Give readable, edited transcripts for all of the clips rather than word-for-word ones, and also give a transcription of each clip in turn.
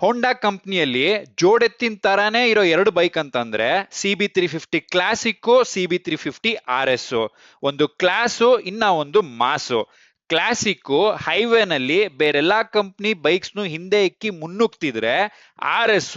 ಹೋಂಡಾ ಕಂಪ್ನಿಯಲ್ಲಿ ಜೋಡೆತ್ತಿನ ತರಾನೇ ಇರೋ ಎರಡು ಬೈಕ್ ಅಂತಂದ್ರೆ CB350 ಕ್ಲಾಸಿಕ್, CB350 RS. ಒಂದು ಕ್ಲಾಸು, ಇನ್ನ ಒಂದು ಮಾಸು. ಕ್ಲಾಸಿಕ್ ಹೈವೇನಲ್ಲಿ ಬೇರೆಲ್ಲಾ ಕಂಪ್ನಿ ಬೈಕ್ಸ್ನು ಹಿಂದೆ ಇಕ್ಕಿ ಮುನ್ನುಗ್ತಿದ್ರೆ, RS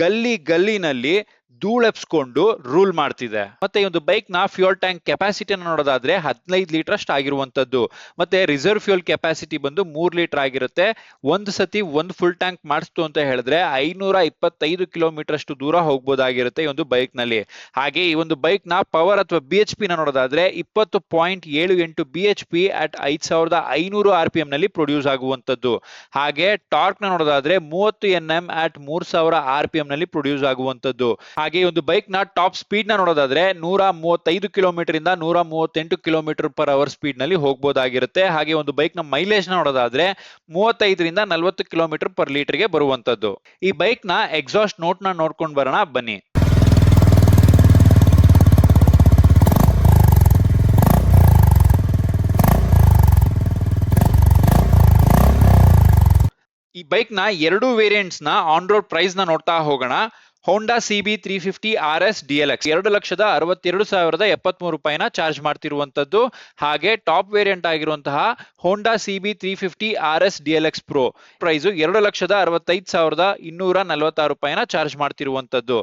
ಗಲ್ಲಿ ಗಲ್ಲಿನಲ್ಲಿ ಧೂಳೆಪ್ಸ್ಕೊಂಡು ರೂಲ್ ಮಾಡ್ತಿದೆ. ಮತ್ತೆ ಈ ಒಂದು ಬೈಕ್ ನ ಫ್ಯೂಯಲ್ ಟ್ಯಾಂಕ್ ಕೆಪಾಸಿಟಿ ನೋಡೋದಾದ್ರೆ 15 ಲೀಟರ್ ಅಷ್ಟು ಆಗಿರುವಂತದ್ದು. ಮತ್ತೆ ರಿಸರ್ವ್ ಫ್ಯೂಯಲ್ ಕೆಪಾಸಿಟಿ ಬಂದು 3 ಲೀಟರ್ ಆಗಿರುತ್ತೆ. ಒಂದು ಸತಿ ಒಂದು ಫುಲ್ ಟ್ಯಾಂಕ್ ಮಾಡಿಸ್ತು ಅಂತ ಹೇಳಿದ್ರೆ 525 ಕಿಲೋಮೀಟರ್ ಅಷ್ಟು ದೂರ ಹೋಗ್ಬೋದಾಗಿರುತ್ತೆ ಈ ಒಂದು ಬೈಕ್ ನಲ್ಲಿ. ಹಾಗೆ ಈ ಒಂದು ಬೈಕ್ ನ ಪವರ್ ಅಥವಾ BHP ನ ನೋಡೋದಾದ್ರೆ 20.78 BHP ಅಟ್ 5500 RPM ನಲ್ಲಿ ಪ್ರೊಡ್ಯೂಸ್ ಆಗುವಂತದ್ದು. ಹಾಗೆ ಟಾರ್ಕ್ ನ ನೋಡೋದಾದ್ರೆ 30 Nm ಅಟ್ 3000 RPM ನಲ್ಲಿ ಪ್ರೊಡ್ಯೂಸ್ ಆಗುವಂತದ್ದು. ಹಾಗೆ ಈ ಒಂದು ಬೈಕ್ ನ ಟಾಪ್ ಸ್ಪೀಡ್ ನ ನೋಡೋದಾದ್ರೆ 135 ಕಿಲೋಮೀಟರ್ ಇಂದ 138 ಕಿಲೋಮೀಟರ್ ಪರ್ ಅವರ್ ಸ್ಪೀಡ್ ನಲ್ಲಿ ಹೋಗಬಹುದಾಗಿರುತ್ತೆ. ಹಾಗೆ ಒಂದು ಬೈಕ್ ನ ಮೈಲೇಜ್ ನ ನೋಡೋದಾದ್ರೆ 35 ರಿಂದ 40 ಕಿಲೋಮೀಟರ್ ಪರ್ ಲೀಟರ್ ಗೆ ಬರುವಂತದ್ದು. ಈ ಬೈಕ್ ನ ಎಕ್ಸಾಸ್ಟ್ ನೋಟ್ ನ ನೋಡ್ಕೊಂಡು ಬರೋಣ ಬನ್ನಿ. ಈ ಬೈಕ್ ನ ಎರಡು ವೇರಿಯಂಟ್ಸ್ ನ ಆನ್ ರೋಡ್ ಪ್ರೈಸ್ ನ ನೋಡ್ತಾ ಹೋಗೋಣ. ಹೋಂಡಾ CB350 RS DLX 2,62,073 ರೂಪಾಯಿನ ಚಾರ್ಜ್ ಮಾಡ್ತಿರುವಂತದ್ದು. ಹಾಗೆ ಟಾಪ್ ವೇರಿಯಂಟ್ ಆಗಿರುವಂತಹ Honda CB350 RS DLX Pro price 2,65,246 ರೂಪಾಯಿನ ಚಾರ್ಜ್ ಮಾಡ್ತಿರುವಂತದ್ದು.